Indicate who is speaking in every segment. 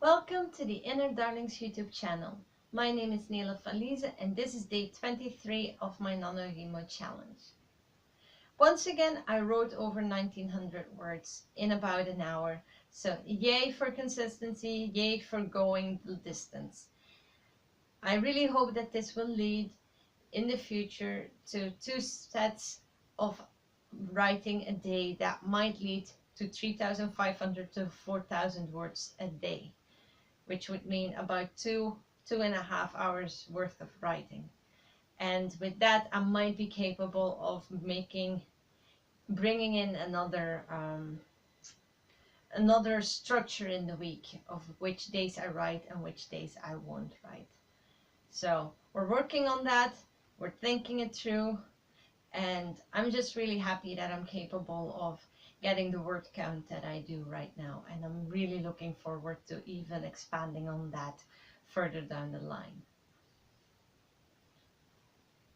Speaker 1: Welcome to the Inner Darlings YouTube channel. My name is Nela Falize and this is day 23 of my NaNoWriMo challenge. Once again, I wrote over 1900 words in about an hour. So yay for consistency, yay for going the distance. I really hope that this will lead in the future to 2 sets of writing a day that might lead to 3,500 to 4,000 words a day, which would mean about 2.5 hours worth of writing. And with that, I might be capable of bringing in another structure in the week of which days I write and which days I won't write. So we're working on that, we're thinking it through, and I'm just really happy that I'm capable of getting the word count that I do right now, and I'm really looking forward to even expanding on that further down the line.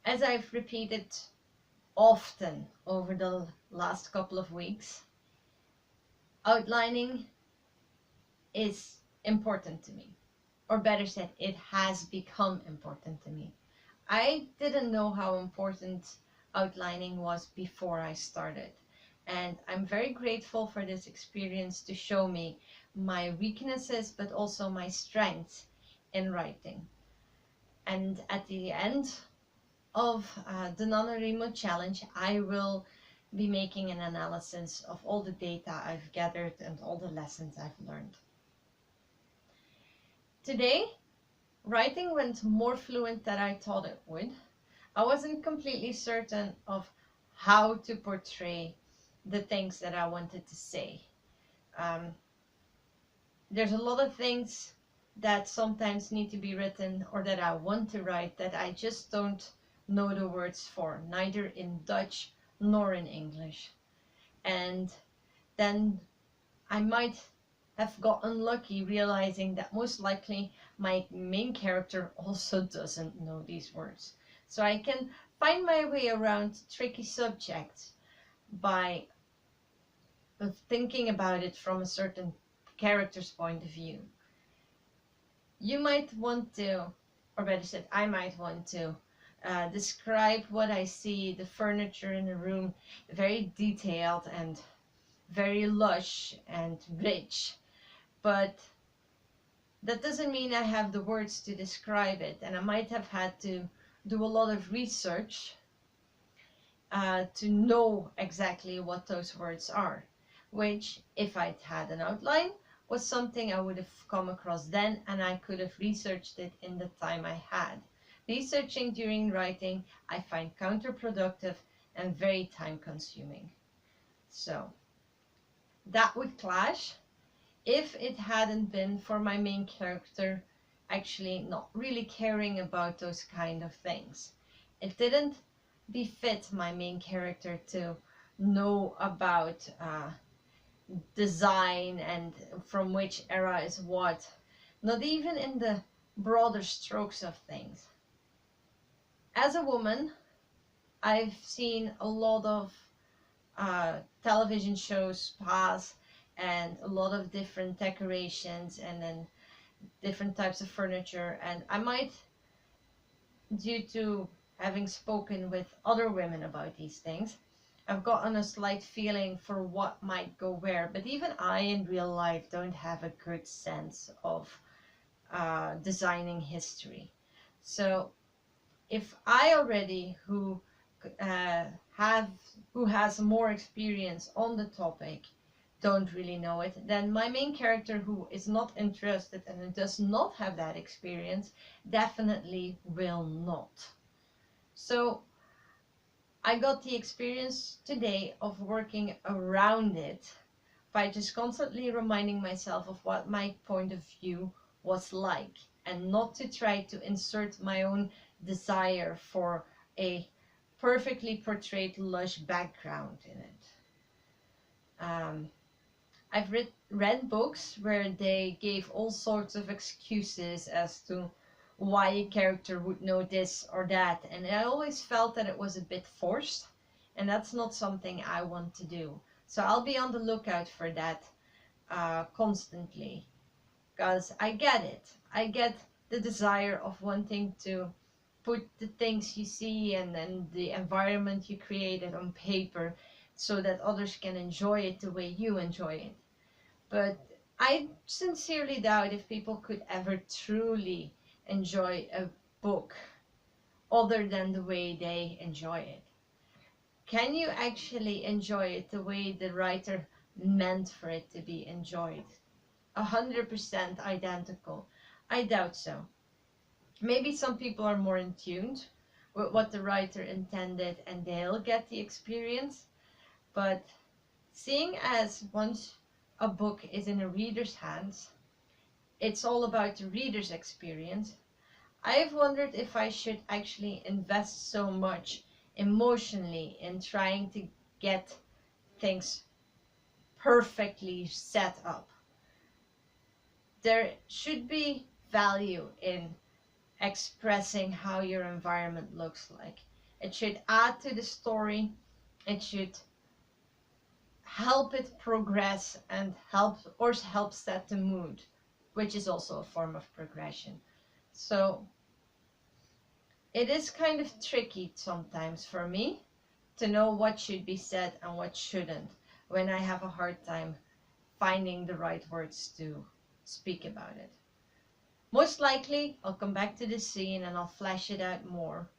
Speaker 1: As I've repeated often over the last couple of weeks, outlining is important to me, or better said, it has become important to me. I didn't know how important outlining was before I started. And I'm very grateful for this experience to show me my weaknesses, but also my strengths in writing. And at the end of the NaNoWriMo challenge, I will be making an analysis of all the data I've gathered and all the lessons I've learned. Today, writing went more fluent than I thought it would. I wasn't completely certain of how to portray the things that I wanted to say. There's a lot of things that sometimes need to be written or that I want to write that I just don't know the words for, neither in Dutch nor in English. And then I might have gotten lucky realizing that most likely my main character also doesn't know these words. So I can find my way around tricky subjects by thinking about it from a certain character's point of view. You might want to, or better said, I might want to describe what I see, the furniture in the room, very detailed and very lush and rich. But that doesn't mean I have the words to describe it, and I might have had to do a lot of research to know exactly what those words are, which, if I'd had an outline, was something I would have come across then, and I could have researched it in the time I had. Researching during writing I find counterproductive and very time consuming. So that would clash if it hadn't been for my main character actually not really caring about those kind of things. It didn't befit my main character to know about design and from which era is what, not even in the broader strokes of things. As a woman, I've seen a lot of television shows pass and a lot of different decorations and then different types of furniture, and I might, due to having spoken with other women about these things, I've gotten a slight feeling for what might go where, but even I in real life don't have a good sense of designing history. So if I already, who has more experience on the topic, don't really know it, then my main character, who is not interested and who does not have that experience, definitely will not. So I got the experience today of working around it by just constantly reminding myself of what my point of view was like, and not to try to insert my own desire for a perfectly portrayed lush background in it. I've read books where they gave all sorts of excuses as to why a character would know this or that, and I always felt that it was a bit forced, and that's not something I want to do. So I'll be on the lookout for that constantly, because I get it. I get the desire of wanting to put the things you see and then the environment you created on paper so that others can enjoy it the way you enjoy it. But I sincerely doubt if people could ever truly enjoy a book other than the way they enjoy it. Can you actually enjoy it the way the writer meant for it to be enjoyed? 100% identical? I doubt so. Maybe some people are more in tune with what the writer intended and they'll get the experience. But seeing as once a book is in a reader's hands, it's all about the reader's experience. I've wondered if I should actually invest so much emotionally in trying to get things perfectly set up. There should be value in expressing how your environment looks like. It should add to the story. It should help it progress and help set the mood, which is also a form of progression. So it is kind of tricky sometimes for me to know what should be said and what shouldn't when I have a hard time finding the right words to speak about it. Most likely, I'll come back to the scene and I'll flesh it out more.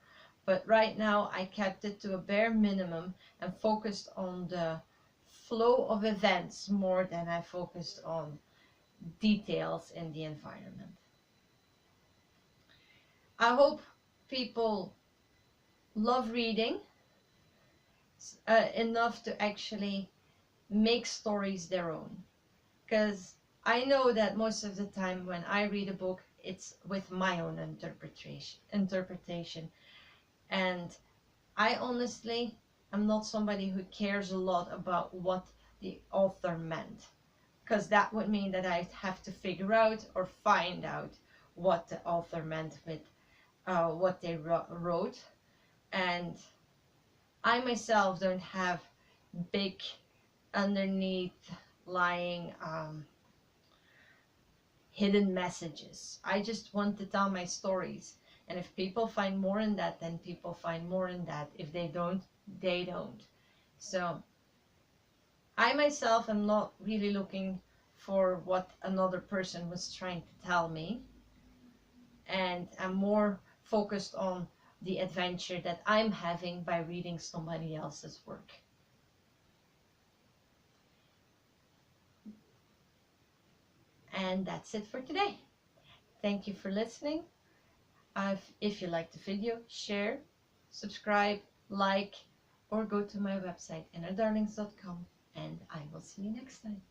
Speaker 1: But right now, I kept it to a bare minimum and focused on the flow of events more than I focused on details in the environment. I hope people love reading enough to actually make stories their own. Because I know that most of the time when I read a book, it's with my own interpretation. And I honestly am not somebody who cares a lot about what the author meant. Because that would mean that I'd have to figure out or find out what the author meant with what they wrote. And I myself don't have big underneath lying hidden messages. I just want to tell my stories. And if people find more in that, then people find more in that. If they don't, they don't. So I myself am not really looking for what another person was trying to tell me. And I'm more focused on the adventure that I'm having by reading somebody else's work. And that's it for today. Thank you for listening. If you liked the video, share, subscribe, like, or go to my website, innerdarlings.com, and I will see you next time.